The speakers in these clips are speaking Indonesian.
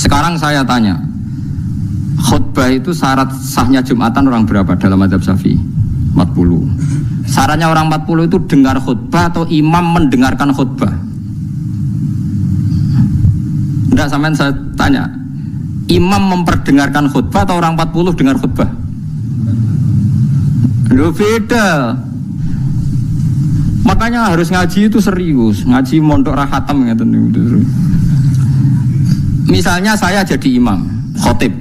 Sekarang saya tanya, khutbah itu syarat sahnya Jumatan orang berapa dalam mazhab Syafi'i? 40. Syaratnya orang 40 itu dengar khutbah atau imam mendengarkan khutbah? Enggak, sampean saya tanya, imam memperdengarkan khutbah atau orang 40 dengar khutbah? Loh, beda. Makanya harus ngaji itu serius, ngaji mondok rahatam gitu. Misalnya saya jadi imam, khotib,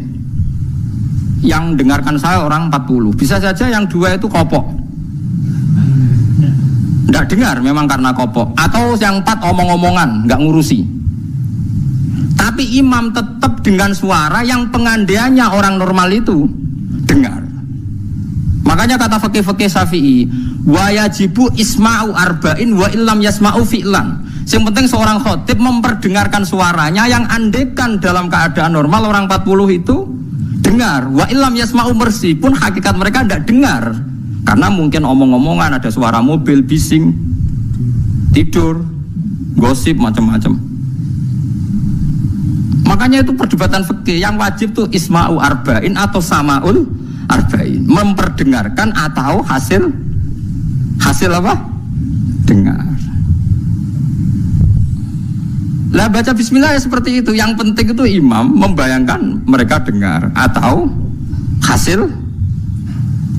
yang dengarkan saya orang 40, bisa saja yang 2 itu kopok, tidak dengar memang karena kopok, atau yang 4 omong-omongan, nggak ngurusi. Tapi imam tetap dengan suara yang pengandaiannya orang normal itu dengar. Makanya kata fikih-fikih Syafi'i, wa yajibu isma'u arba'in wa illam yasma'u fi'lan. Yang penting seorang khotib memperdengarkan suaranya yang andekan dalam keadaan normal orang 40 itu dengar. Wa illam yasma'u mersi pun hakikat mereka tidak dengar. Karena mungkin omong-omongan, ada suara mobil, bising, tidur, gosip, macam-macam. Makanya itu perdebatan fikih yang wajib tuh isma'u arba'in atau sama'ul arba'in. Memperdengarkan atau hasil apa? Dengar. Lah baca bismillah ya seperti itu. Yang penting itu imam membayangkan mereka dengar atau hasil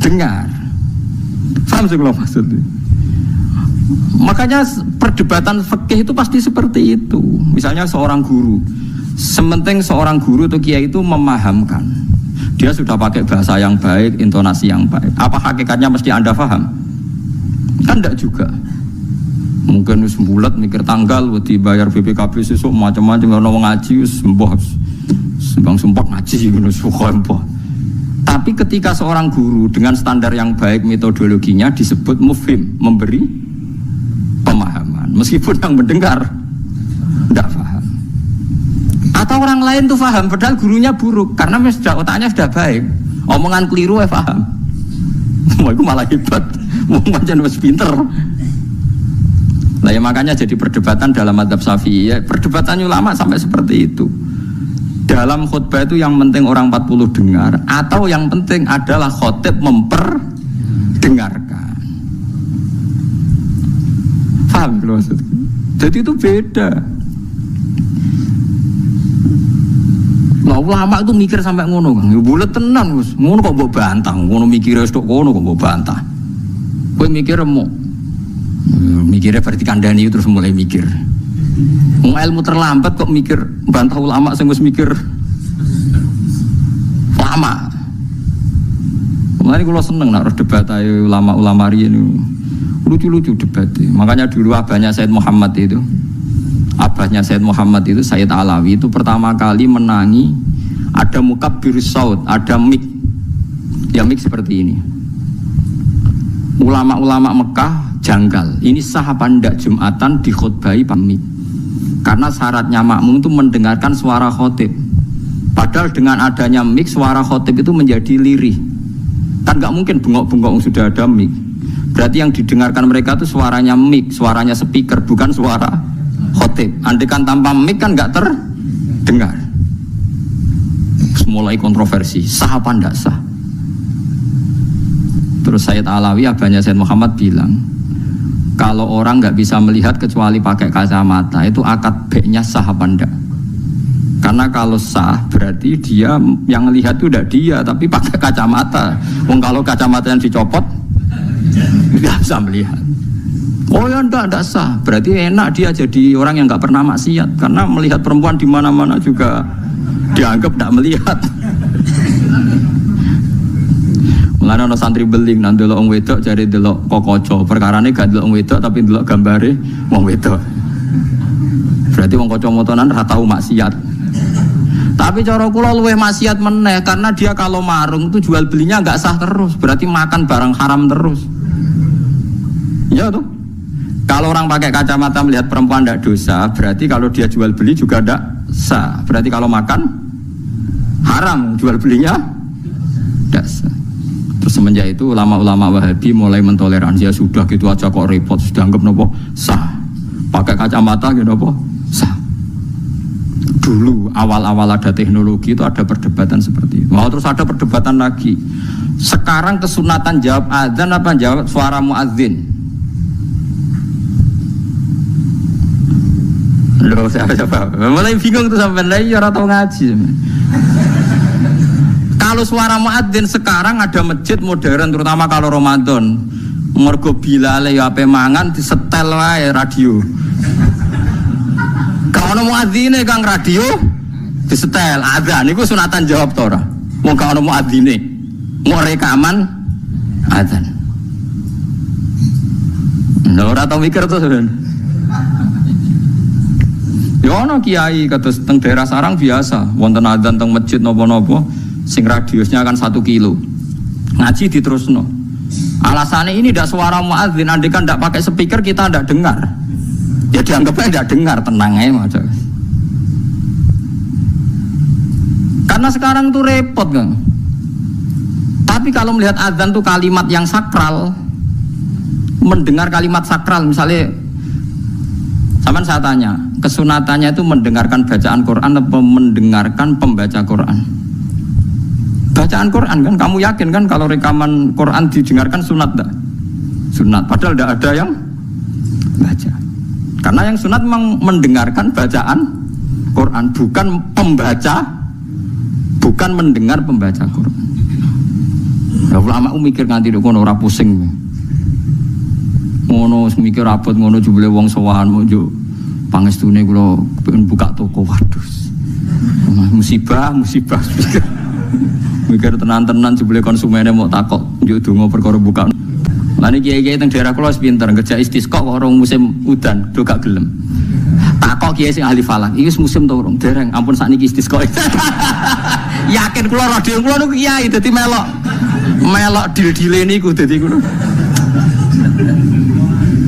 dengar. Paham sih kalau maksudnya? Makanya perdebatan fikih itu pasti seperti itu. Misalnya seorang guru, sementing seorang guru atau kiai itu memahamkan, dia sudah pakai bahasa yang baik, intonasi yang baik. Apa hakikatnya mesti Anda paham? Kan enggak juga. Mungkin wis bulat mikir tanggal, wedi bayar BPKB sesuk macam-macam ono ngaji wis mbah. Sembang sumpah ngaji ngono suka. Tapi ketika seorang guru dengan standar yang baik metodologinya disebut mufhim, memberi pemahaman. Meskipun yang mendengar tidak paham. Atau orang lain tuh paham padahal gurunya buruk karena sudah otaknya sudah baik. Omongan keliru paham. Wah, itu malah hebat. Wong pancen wis pinter. Nah ya makanya jadi perdebatan dalam mazhab Syafi'i ya, perdebatan ulama sampai seperti itu. Dalam khutbah itu yang penting orang 40 dengar atau yang penting adalah khotib memperdengarkan. Paham maksudnya? Jadi itu beda. Nah ulama itu mikir sampai ngono kan, bulet tenan Gus. Ngono kok mbok bantah, ngono mikire tok kono kok mbok bantah. Kowe mikir mikirnya berarti kandani terus mulai mikir. Ilmu terlambat kok mikir bantah ulama sing wis mikir lama. Mulane kula seneng nek debat ayo ulama-ulama riyen lucu-lucu debatnya. Makanya dulu abahnya Said Muhammad itu Said Alawi itu pertama kali menangi ada mukabbir saut, ada mik. Ya mik seperti ini. Ulama-ulama Mekah janggal. Ini sah apa ndak Jumatan dikhutbahi pamit? Karena syaratnya makmum itu mendengarkan suara khotib. Padahal dengan adanya mik suara khotib itu menjadi lirih. Kan nggak mungkin bengok-bengok sudah ada mik. Berarti yang didengarkan mereka itu suaranya mik, suaranya speaker, bukan suara khotib. Andaikan tanpa mik kan nggak terdengar. Mulai kontroversi, sah apa ndak sah? Terus Said Alawi, abahnya Said Muhammad bilang, kalau orang nggak bisa melihat kecuali pakai kacamata, itu akad baiknya sah apa enggak? Karena kalau sah berarti dia yang lihat itu udah dia, tapi pakai kacamata. Wong kalau kacamata yang dicopot nggak bisa melihat. Oh ya enggak sah. Berarti enak dia jadi orang yang nggak pernah maksiat, karena melihat perempuan di mana-mana juga dianggap tidak melihat. Mulane ana santri beling nang delok wong wedok jare delok kokoco. Perkarane gak delok wong wedok tapi delok gambare wong wedok. Berarti wong kacamataan ra tau maksiat. Tapi cara kula luwih maksiat meneh karena dia kalau marung itu jual belinya enggak sah terus, berarti makan barang haram terus. Ya tuh. Kalau orang pakai kacamata melihat perempuan enggak dosa, berarti kalau dia jual beli juga enggak sah. Berarti kalau makan haram, jual belinya enggak sah. Terus semenjak itu ulama-ulama Wahabi mulai mentoleransi, ya sudah gitu aja kok repot, sudah anggap nopo sah. Pakai kacamata gitu nopo sah. dulu awal-awal ada teknologi itu ada perdebatan seperti itu. Mau terus ada perdebatan lagi. Sekarang kesunatan jawab adzan apa jawab suara muadzin? Loh, siapa? Mulai bingung tuh sampai lagi orang tahu ngaji. Kalau suara muadzin sekarang ada masjid modern terutama kalau Ramadan. Mergo bilale ya ape mangan disetel wae radio. Kalau muadzine kang radio disetel adzan niku sunatan jawab to ora? Wong gak ono muadzine. Mau rekaman adzan. Lha ora tau mikir to sampean. Ya ono kiai kados teng daerah sarang biasa, wonten adzan teng masjid napa-napa sing radiusnya kan 1 kilo. Ngaji diterusno. Alasannya ini tidak suara muadzin, andai kan tidak pakai speaker kita tidak dengar. Ya dianggapnya tidak dengar, tenang aja. Karena sekarang tuh repot kan. Tapi kalau melihat adzan tuh kalimat yang sakral, mendengar kalimat sakral, misalnya, sama saya tanya, kesunatannya itu mendengarkan bacaan Quran atau mendengarkan pembaca Quran? Bacaan Quran kan, kamu yakin kan kalau rekaman Quran didengarkan sunat tak? Sunat, padahal tidak ada yang baca. Karena yang sunat memang mendengarkan bacaan Quran, bukan pembaca, bukan mendengar pembaca Quran. Ya ulama mikir nganti kono ora pusing. Ngono mikir rapot ngono jebule wong sowan mojo pangestune kula pengen buka toko, waduh. Musibah. Mikir tenan-tenan jebule konsumennya mau takok njuk donga perkara buka. Lan kiai-kiai teng daerah kula wis pinter ngejak istisqa kok orang musim udan do gak gelem. Takok kiai sing ahli falak, iki musim to urung? Dereng, ampun sakniki istisqa. Yakin kula radio kula niku kiai dadi melok dil-dile niku dadi kula.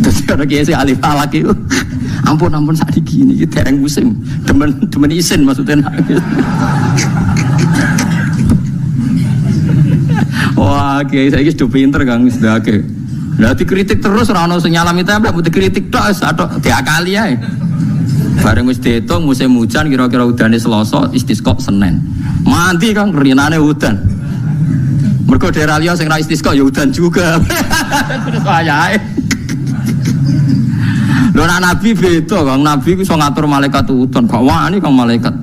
Dadi ana kiai sing ahli falak iku. Ampun sakniki niki dereng musim. Demen isin maksudnya. Wah, kiai saiki sudah pinter Kang wis ndake. Lah dikritik terus ora ono sing nyalami templek, mbok dikritik tok atok diakali ae. Bareng wis diitung musim hujan kira-kira udane Selasa, istisqa Senin. Mandi Kang rinane udan. Mergo daerah liya sing ra istisqa ya udan juga. Terus wayahe. Lho Nabi beda Kang, Nabi ku iso ngatur malaikat udan, gak wani Kang malaikat.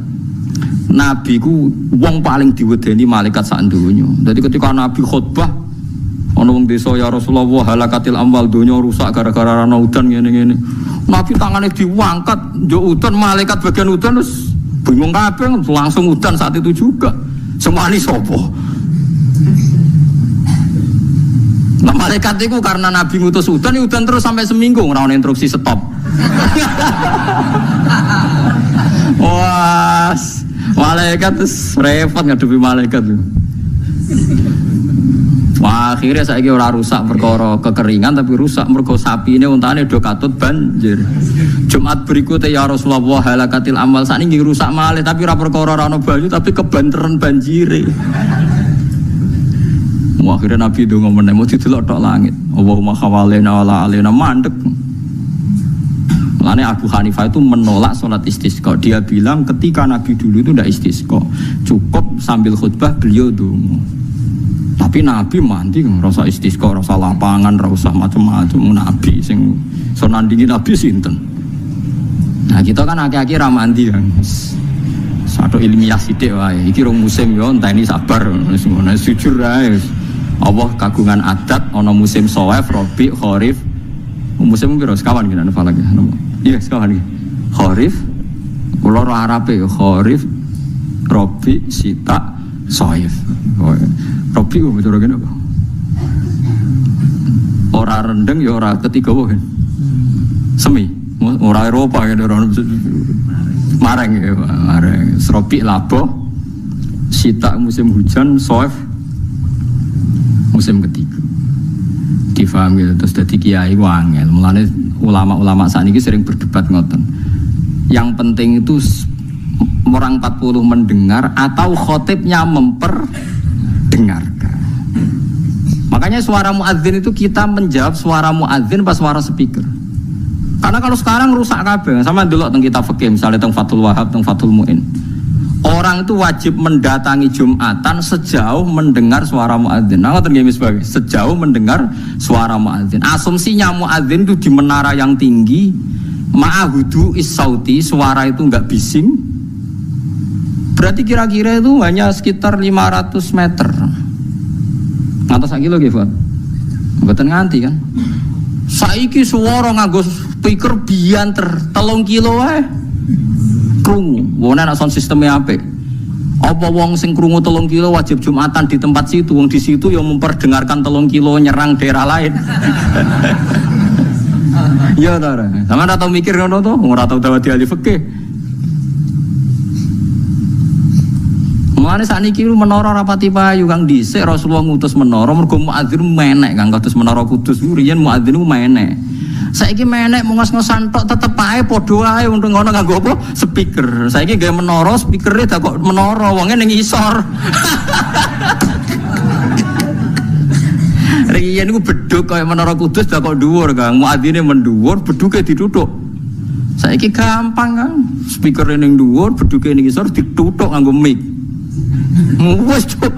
Nabi ku wong paling diwedeni malaikat sak donya. Dadi ketika Nabi khutbah ana wong desa ya Rasulullah halakatil amwal donya rusak gara-gara ana udan ngene-ngene. Nabi tangane diangkat njuk udan malaikat bagian udan terus bingung kabeh langsung udan saat itu juga. Semani sapa? Nah malaikat itu karena Nabi ngutus udan terus sampai seminggu ora ono instruksi stop. Wah, malaikat terus repot ngadepi malaikat tuh. Wah, akhirnya saiki ora rusak perkara kekeringan tapi rusak mergo sapine untane do katut banjir. Jumat berikutnya ya Rasulullah halakatil amal sakniki rusak malih tapi ora perkara ora ono banyu tapi kebanteran banjire. Wah, akhirnya Nabi ndonga meneh mau didelok tok langit. Allahumma khawalena wala alena mandek. Makanya Abu Hanifah itu menolak sholat istisqa. Dia bilang ketika Nabi dulu itu tidak istisqa, cukup sambil khutbah beliau dongo. Tapi Nabi mandi rasa istisqa, rasa lapangan, rasa macam-macam. Nabi sing so nandingi Nabi sinten. Nah kita kan akhir-akhir ramandi kan. Satu ilmiah sidik wae. Iki rong musim yo enteni sabar. Wis ngono jujur ae. Allah kagungan adat ana musim Shawwal, Rabi, Kharif. Musim piro sekawan kene falak ya. Iya sekawan iki. Kharif kula ora Arabe ya Kharif, Rabi, Sita, Shawwal. Rabi ku cara kene apa? Ora rendeng ya ora ketiga wae. Semi, ora Eropa ya ora mareng ya, mareng. Rabi labo, Sita musim hujan, Shawwal musim ketiga. Difaham gitu, terus jadi kiai wangel. Mulane ulama-ulama saat ini sering berdebat ngoten. Yang penting itu orang 40 mendengar atau khotibnya memperdengarkan. Makanya suara muadzin itu kita menjawab suara muadzin pas suara speaker. Karena kalau sekarang rusak kabeh. Sama delok teng kitab fikih misalnya teng Fathul Wahhab, teng Fathul Muin. Orang itu wajib mendatangi Jumatan sejauh mendengar suara muadzin. Nah, ngoten nggih sebagai sejauh mendengar suara muadzin. Asumsinya muadzin itu di menara yang tinggi, ma'ahudu is-sauti, suara itu enggak bising. Berarti kira-kira itu hanya sekitar 500 meter. Ngantos sak kilo nggih, Pak. Mboten nganti kan. Saiki suara nganggo speaker bianter 3 kilo wae. Krungu, wong ana sound sistemnya apik. Apa wong sing krungu 3 kilo wajib Jumatan di tempat situ, wong di situ yang memperdengarkan 3 kilo nyerang daerah lain. Ya ta ora. Sampeyan ora tau mikir ngono to, ora tau dawuh ahli fikih. Mulane sakniki menara rapati payu Kang dhisik Rasulullah ngutus menara mergo muadzin menek Kang kados menara Kudus riyen muadzin menek. Saiki menek ngos-ngosan tok tetep ae padha ae untung ngono nganggo apa? Speaker. Saiki gawe menara speakere dak kok menara wonge ning isor. Riyen niku bedhug kaya menara Kudus dak kok dhuwur Kang. Muadzine mendhuwur, bedhuke dituthuk. Saiki gampang Kang. Speakere ning dhuwur, bedhuke ning isor dituthuk nganggo mic. Wes cuk.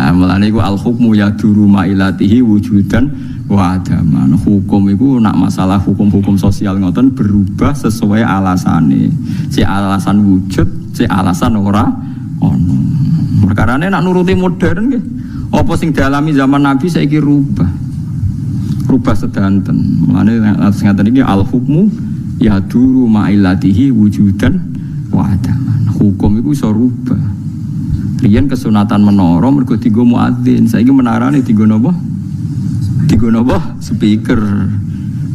Mulane iku al-hukmu yaduru ma'ilatihi wujudan wa adaman. Hukum iku nak masalah hukum-hukum sosial ngoten berubah sesuai alasane. Si alasan wujud, si alasan ora ono. Perkarane nak nuruti modern nggih. Apa sing dialami zaman Nabi saiki rubah. Rubah sedanten. Mulane ngaten iki al-hukmu yaduru ma'ilatihi wujudan wa adaman. Hukum iku iso rubah. Riyen kesunatan menara mergo dienggo muadzin, saiki menarane dienggo napa? Dienggo napa? Speaker.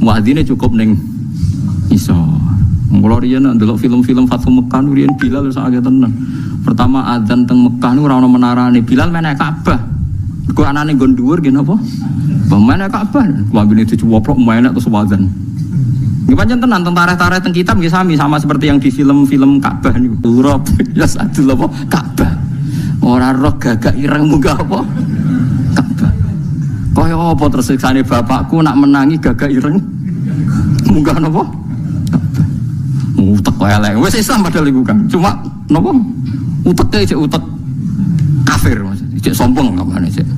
Muadzine cukup ning iso. Mula riyen ndelok film-film Fathu Mekah riyen Bilal wis akeh tenan. Pertama adzan teng Mekah niku ora ono menarane, Bilal menek Ka'bah. Mergo anane nggon dhuwur nggih napa? Menek Ka'bah. Wambine dicuwoplok menek terus adzan. Nggih pancen tenan tentara-tentara teng kitab nggih sama seperti yang di film-film Ka'bah niku. Turab ya sadul apa? Ka'bah. Ora roh gagak ireng munggah apa? Ka'bah. Kaya apa terus siksane bapakku nak menangi gagak ireng munggah napa? Ka'bah. Utek wae elek. Wis Islam padahal iku kan. Cuma napa? Uteke cek utek kafir maksudnya. Cek sombong kamane cek.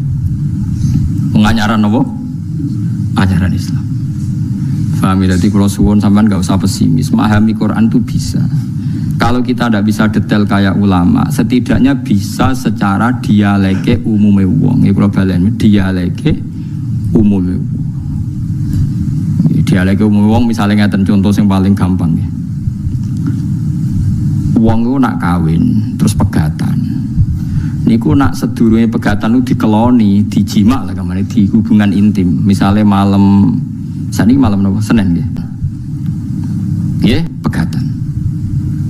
Pengajaran napa? Ajaran Islam. Paham ya, jadi kalau suwon sampean gak usah pesimis, memahami Quran itu bisa. Kalau kita tidak bisa detail kayak ulama, setidaknya bisa secara dialeke umume wong. Ya kalau balen dialeke umume wong. Dialeke umume wong misalnya ngeten contoh yang paling gampang ya. Wong itu nak kawin terus pegatan. Niku nak sedurunge pegatan itu dikeloni, dijimak lah kemana di hubungan intim. Misalnya malam saat ini malam apa? Senin ya. Ya, pegatan.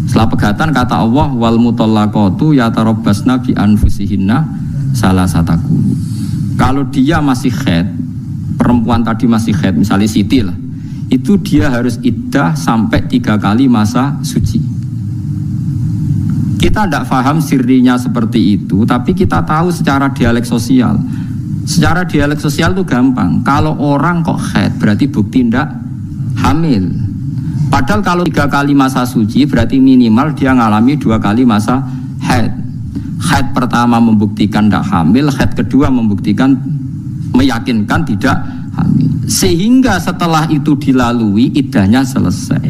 Setelah pegatan kata Allah wal mutallaqatu yatarabbasna bi anfusihinna salasataku. Kalau dia masih haid, perempuan tadi masih haid, misalnya Siti lah, itu dia harus iddah sampai 3 kali masa suci. Kita tidak paham sirinya seperti itu, tapi kita tahu secara dialek sosial. Secara dialek sosial itu gampang. Kalau orang kok haid berarti bukti tidak hamil. Padahal kalau 3 kali masa suci berarti minimal dia ngalami 2 kali masa haid. Haid pertama membuktikan tidak hamil, haid kedua membuktikan meyakinkan tidak hamil. Sehingga setelah itu dilalui iddahnya selesai.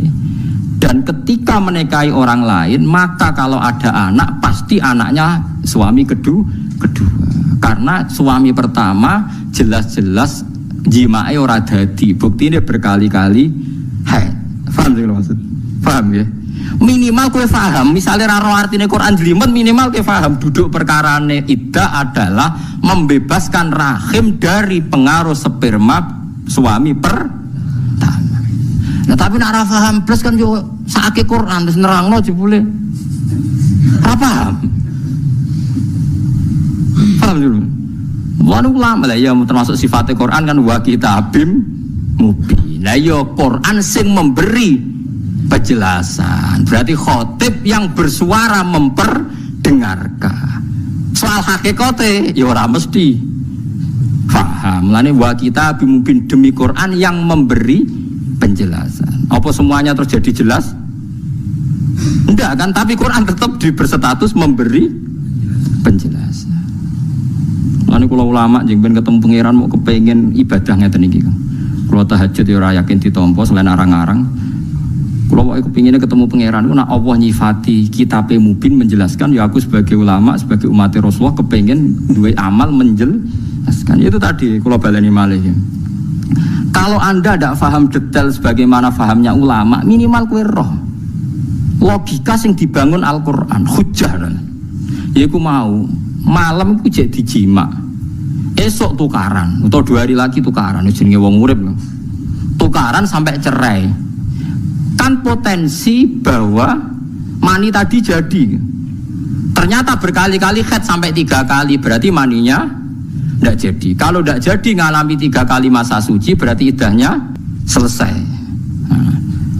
Dan ketika menikahi orang lain, maka kalau ada anak pasti anaknya suami kedua. Karena suami pertama jelas-jelas jimae ora dadi, buktine berkali-kali haid. Paham sih maksud? Paham ya? Minimal kowe paham, misalnya raro artine Quran jelimet minimal kowe paham duduk perkarane iddah adalah membebaskan rahim dari pengaruh sperma suami pertama. Nah tapi nek ora paham plus kan yo sakake Quran terus nerangno jebule. Ora paham. Paham dulu. Wanu ulama lah ya termasuk sifatnya Quran kan wa kitabim mubin. Nah yo Quran sing memberi penjelasan. Berarti khotib yang bersuara memperdengarkan. Soal hakikate ya ora mesti Faham. Mulane wa kita bimubin demi Quran yang memberi penjelasan. Apa semuanya terus jadi jelas? Enggak kan, tapi Quran tetap berstatus memberi penjelasan. Mulane kula ulama jeng ben ketemu pangeran mau kepengin ibadah ngeten iki Kang. Kula tahajud ya ora yakin ditampa selain arang-arang. Kula mau kepinginnya ketemu pangeran ku nak Allah nyifati kitabe mubin menjelaskan ya aku sebagai ulama, sebagai umat Rasulullah kepengin duwe amal menjelaskan. Itu tadi kula baleni malih. Kalau Anda tidak paham detail sebagaimana fahamnya ulama, minimal kowe roh logika sing dibangun Al-Qur'an, hujjah. Ya iku mau malam iku jek dijima. Esok tukaran atau 2 hari lagi tukaran jenenge wong urip. Tukaran sampai cerai. Kan potensi bahwa mani tadi jadi. Ternyata berkali-kali haid sampai 3 kali, berarti maninya tidak jadi. Kalau tidak jadi ngalami 3 kali masa suci, berarti idahnya selesai.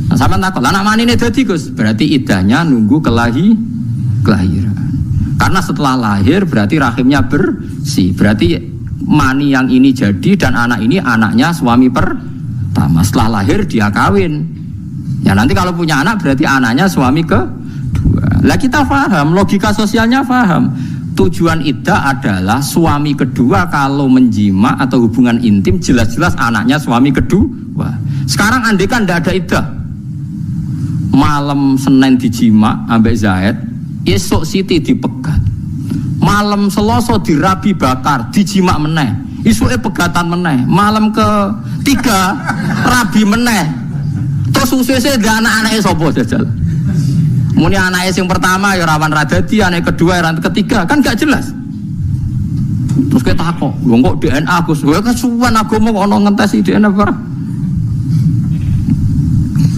Nah, sama takut, anak mani ini jadi Gus, berarti idahnya nunggu kelahiran. Karena setelah lahir berarti rahimnya bersih, berarti mani yang ini jadi dan anak ini anaknya suami pertama. Setelah lahir dia kawin. Ya nanti kalau punya anak berarti anaknya suami kedua. Lah kita paham, logika sosialnya paham. Tujuan iddah adalah suami kedua kalau menjima atau hubungan intim jelas-jelas anaknya suami kedua. Sekarang andai kan tidak ada iddah, malam Senin dijima ambek Zaid, esok Siti dipegat, malam Selasa dirabi bakar, dijima meneh, isuke pegatan meneh, malam ketiga rabi meneh. Terus suksesnya ada anak-anaknya sopo jajal. Muni anaknya yang pertama ya rawan radadi, anak kedua ya ketiga, kan gak jelas. Terus kita takut, kok DNA Gus, gue kesuwan agama kok ono ngentesi DNA barang.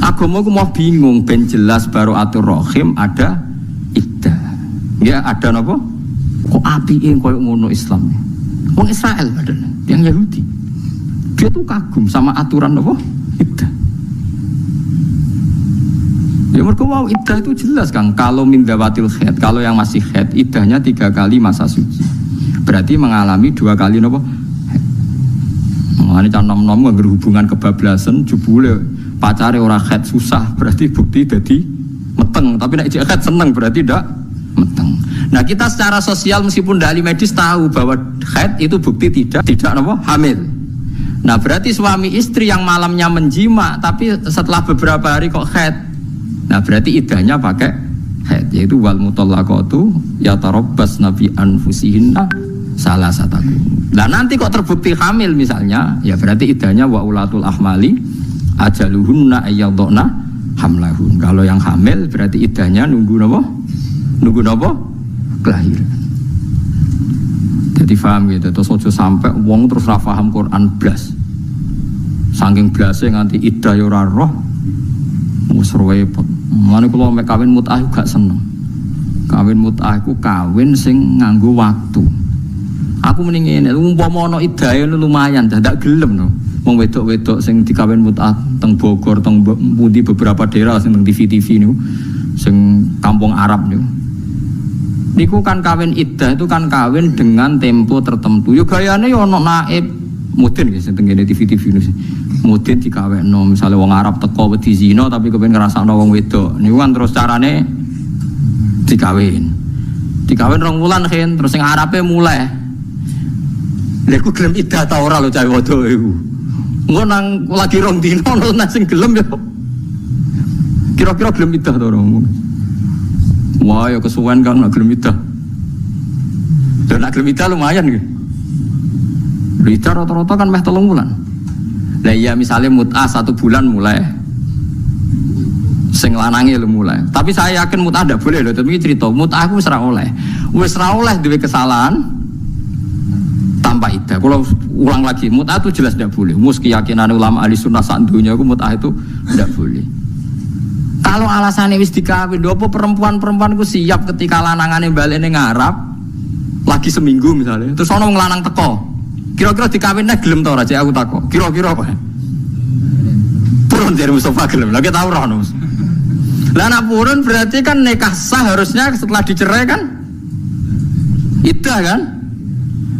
Agama ku mau bingung, ben jelas baru atur rohim ada iddah. Ya ada napa? Kok apike koyo ngono Islam. Wong Israel padahal, yang Yahudi. Dia tuh kagum sama aturan napa? Iddah. Ya mereka mau iddah itu jelas Kang. Kalau min dawatil haid, kalau yang masih haid iddahnya 3 kali masa suci. Berarti mengalami 2 kali napa? Mengani can nom-nom hubungan kebablasan jebule pacare ora haid susah, berarti bukti dadi meteng. Tapi nek haid seneng berarti ndak meteng. Nah, kita secara sosial meskipun dari medis tahu bahwa haid itu bukti tidak napa? Hamil. Nah, berarti suami istri yang malamnya menjima tapi setelah beberapa hari kok haid. Nah berarti idahnya pakai haid, yaitu wal mutallaqatu yatarabbasna bi anfusihinna salasataku. Nah nanti kok terbukti hamil misalnya, ya berarti idahnya wa ulatul ahmali ajaluhunna ayyadna hamlahun. Kalau yang hamil berarti idahnya nunggu napa? Kelahiran. Jadi paham gitu. Terus ojo sampai wong terus ra paham Quran blas. Saking blase nganti idah ya ora roh. Wis repot. Mane kula mek kawin mut'ah gak seneng. Kawin mut'ah iku kawin sing nganggo waktu. Aku mending ngene, umpama ana idahe lumayan, dak gelem no. Wong wedok-wedok sing dikawin mut'ah teng Bogor, teng pundi beberapa daerah sing teng TV-TV niku, sing kampung Arab niku. Niku kan kawin iddah itu kan kawin dengan tempo tertentu. Yo gayane yo ana naib mudin guys teng ngene TV-TV niku. Mudin dikawinno, misale wong Arab teko wedi zina tapi kepengin ngrasakno wong wedok. Niku kan terus carane dikawin. Dikawin 2 wulan kan terus sing Arabe mulai. Lha iku gelem iddah ta ora lho cah wedok iku. Engko nang lagi 2 dina ono sing gelem yo. Kira-kira gelem iddah ta ora? Wah, ya kesuwen Kang nak gelem iddah. Dan nak gelem iddah lumayan nggih. Iddah rata-rata kan meh 3 wulan. Lah iya misalnya mut'ah 1 bulan mulai. Sing lanange lho mulai. Tapi saya yakin mut'ah ndak boleh lho, tapi cerita mut'ah aku wis ra oleh. Wis ra oleh duwe kesalahan tanpa iddah. Kalau ulang lagi, mut'ah itu jelas ndak boleh. Mus keyakinan ulama ahli sunnah sak dunya iku mut'ah itu ndak boleh. Kalau alasannya wis dikawin, apa perempuan-perempuan ku siap ketika lanangane balene ngarap lagi seminggu misalnya. Terus ono wong lanang teko. Kira-kira dikawinnya gelem tau raja aku takut. Kira-kira apa? Purun dari Mustafa gelem. Lagi tahu roh nus. Lah nak purun berarti kan nikah sah harusnya setelah dicerai kan? Iddah kan?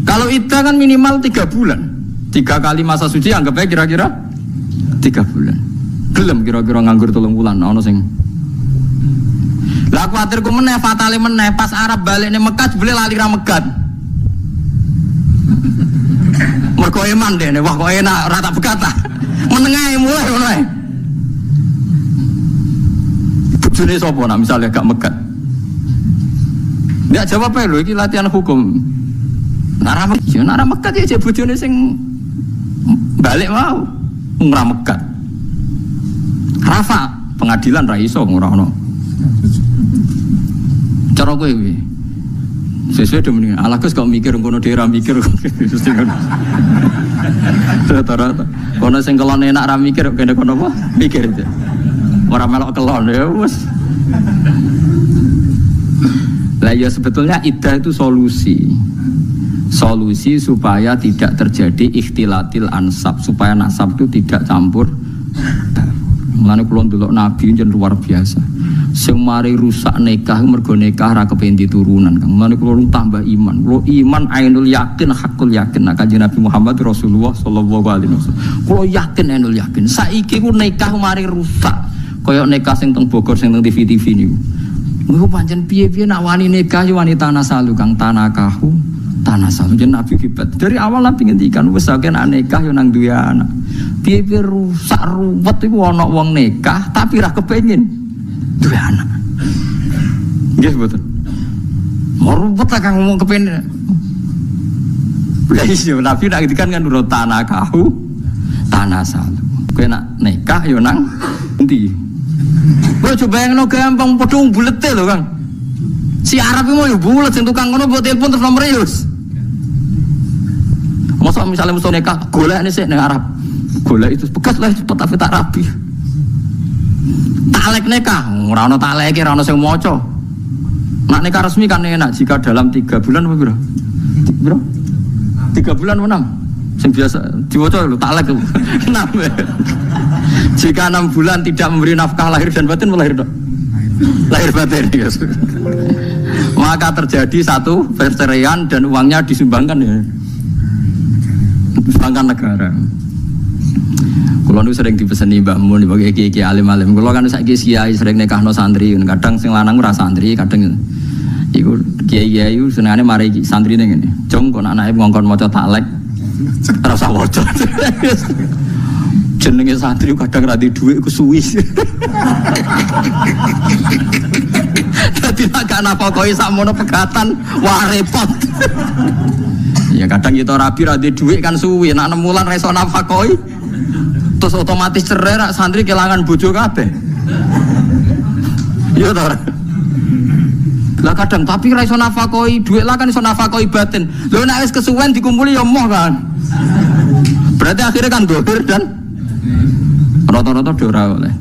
Kalau iddah kan minimal 3 bulan. 3 kali masa suci anggap aja kira-kira 3 bulan. Gelem kira-kira nganggur 3 bulan ana sing. Lah kuwatir ku meneh fatale meneh pas Arab balik ning Mekah jebule lali ra megat. Mergo iman dene wah kok enak ora tak begat ta. Menengae mulai ngono ae. Bojone sapa nak misale gak megat. Ndak jawab ae lho iki latihan hukum. Nara megat ya bojone sing balik mau ora megat. Rafa pengadilan ra iso ora ono. Cara kowe kuwi. Sesuai dengan ala Gus kok mikir ngono dhewe ra mikir mesti ngono. Rata-rata kono sing kelon enak ra mikir kene kono apa? Mikir itu. Ora melok kelon ya wis. Lah ya sebetulnya iddah itu solusi supaya tidak terjadi ikhtilatil ansab, supaya nasab itu tidak campur. Mulane kula ndelok nabi jen luar biasa. Sing mari rusak nikah mergo nikah ra kepen diturunan. Mulane kula tambah iman. Kula iman ainul yakin, hakul yakin. Nah, Kanjeng Nabi Muhammad Rasulullah sallallahu alaihi wasallam. Kula yakin ainul yakin. Saiki ku nikah mari rusak. Kaya nikah sing teng Bogor sing teng TV-TV niku. Niku pancen piye-piye nak wani nikah yo wanita nasalu Kang tanakahu. Tanah salu jen Nabi kibat. Dari awal Nabi ngendikan wis akeh nak nikah yo nang duwe anak. Piye-piye rusak ruwet iku ana wong nikah tapi ra kepengin duwe anak. Nggih mboten. Mau ruwet ta kang ngomong kepengin. Wis yo Nabi nak ngendikan kan nurut tanah kahu tanah salu. Kowe nak nikah yo nang endi? Kowe coba bayangno gampang padha bulete lho Kang. Si Arab itu mau yo bulet sing tukang ngono mbok telepon terus nomere yo. Masa misalnya musuh nikah, golek nih sih dengan Arab, golek itu bekas lah cepet tapi tak rapi. Talek nikah, rano talek, rano sing moco. Nak nikah resmi kan enak jika dalam 3 bulan apa bro? 3 bulan menang. Sing biasa diwoco lu talek lu. 6. Jika 6 bulan tidak memberi nafkah lahir dan batin melahir dok. Lahir batin ya. Maka terjadi satu perceraian dan uangnya disumbangkan ya. Disumbangkan negara. Kulo nu sering dipeseni Mbah Mun dibagi kiai alim-alim. Kulo kan saiki kiai sering nikahno santri, kadang sing lanang ora santri, kadang iku kiai-kiai senengane mari santrine ngene. Jong kok anake ngongkon maca taklek. Ora usah waca. Jenenge santri kadang ra di dhuwit ku suwi. Dadi gak napakoi sakmono pegatan wah repot. Ya kadang kita rabi ra di dhuwit kan suwi, nek 6 wulan ra iso napakoi. Terus otomatis cerai rak santri kelangan bojo kabeh. Iya ta. Lah kadang tapi ra iso nafakoi dhuwit lah kan iso nafakoi batin. Lho nek wis kesuwen dikumpuli ya moh kan. Berarti akhirnya kan dohir dan rata-rata ora oleh.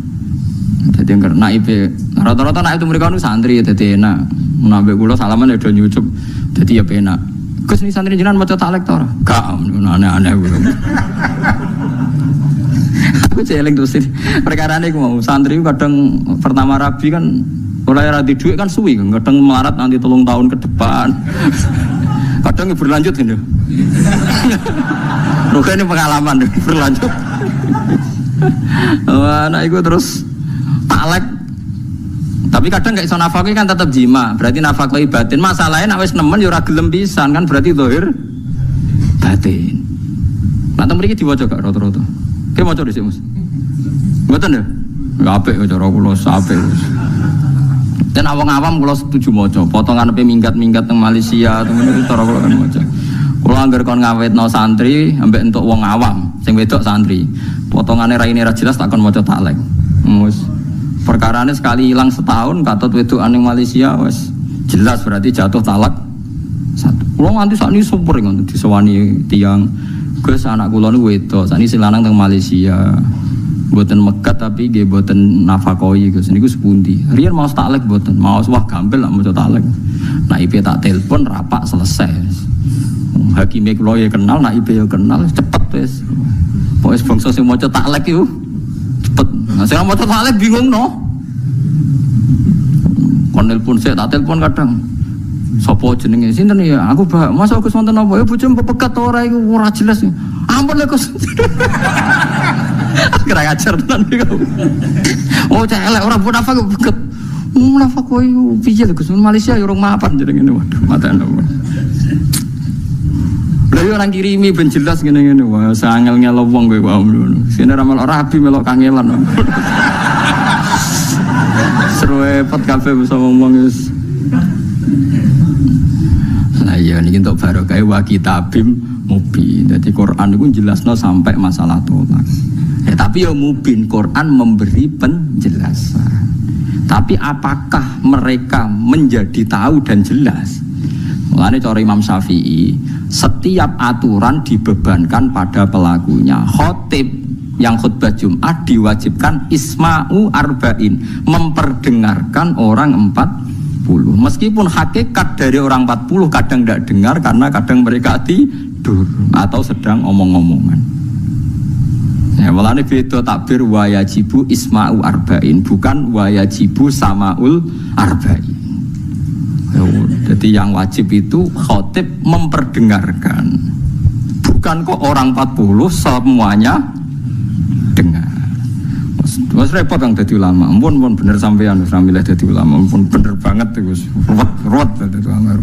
Dadi naib rata-rata naib itu mereka nu santri dadi enak. Menambah kula salaman ya do nyucup. Dadi ya penak. Gus ni santri jenengan maca taklek ta ora? Gak aneh-aneh kuwi. Aku celeng terus perkara ini mau santri kadang pertama rabi kan mulai radi duit kan suwi kadang melarat nanti 3 tahun ke depan kadang berlanjut gitu. Rugi ini pengalaman berlanjut. Anak itu terus taklek tapi kadang gak iso nafakoi kan tetap jima berarti nafakoi batin masalahnya nak wis nemen ya ora gelem pisan kan berarti zahir batin. Nah temen iki diwaca gak rata-rata. Ki maca dhisik Mas. Mboten ya? Enggak apik cara kula apik. Dan awam-awam kula setuju maca. Potongan pe minggat-minggat teng Malaysia temen itu cara kula kan maca. Kula anggar kon ngawetno santri ambek entuk wong awam sing wedok santri. Potongane raine ra jelas tak kon maca taklek. Wis perkarane sekali hilang setahun katut wedokan ning Malaysia wis jelas berarti jatuh talak satu. Kula nganti sakniki super ngono disewani tiyang Gus anak kula niku wedok, sakniki sing lanang teng Malaysia. Mboten megat tapi nggih mboten nafakoi Gus niku sepundi. Riyen mau taklek mboten, mau wah gampil lak maca taklek. Nah IP tak telepon rapak selesai. Hakime kula ya kenal, nak IP ya kenal, cepet wis. Wis bangsa sing maca taklek iku cepet. Nah sing maca taklek bingung no. Kon telepon sik tak telepon kadang. Sopo jenenge sinten ya? Aku masa aku wonten apa? Ya bojomu pepegat ora iku ora jelas. Ampun lho Gus. Kira ajar tenan iku. Oh celek ora munafik pegat. Munafik kowe iku piye lho Gus? Malaysia ya urung mapan jenenge waduh matane. Lha yo nang kirimi ben jelas ngene-ngene wae sangel ngelo wong kowe wae ngono. Sine ramal ora rabi melok kangelan. Repot kabeh bisa ngomong wis. Lah iya niki entuk barokah wa kitabim mubin. Dadi Quran niku jelasno sampai masalah tolak. Tapi ya mubin, Quran memberi penjelasan. Tapi apakah mereka menjadi tahu dan jelas? Mulane cara Imam Syafi'i, setiap aturan dibebankan pada pelakunya. Khotib yang khutbah Jumat diwajibkan isma'u arba'in, memperdengarkan orang 40. Meskipun hakikat dari orang 40 kadang tidak dengar karena kadang mereka tidur atau sedang omong-omongan. Ya, walane beda takbir wa yajibu isma'u arba'in, bukan wa yajibu sama'ul arba'in. Jadi yang wajib itu khotib memperdengarkan. Bukan kok orang 40 semuanya dengar. Mas repot yang jadi ulama. Ampun bener sampean wis milih dadi ulama. Ampun bener banget iku. Ruwet dadi ulama.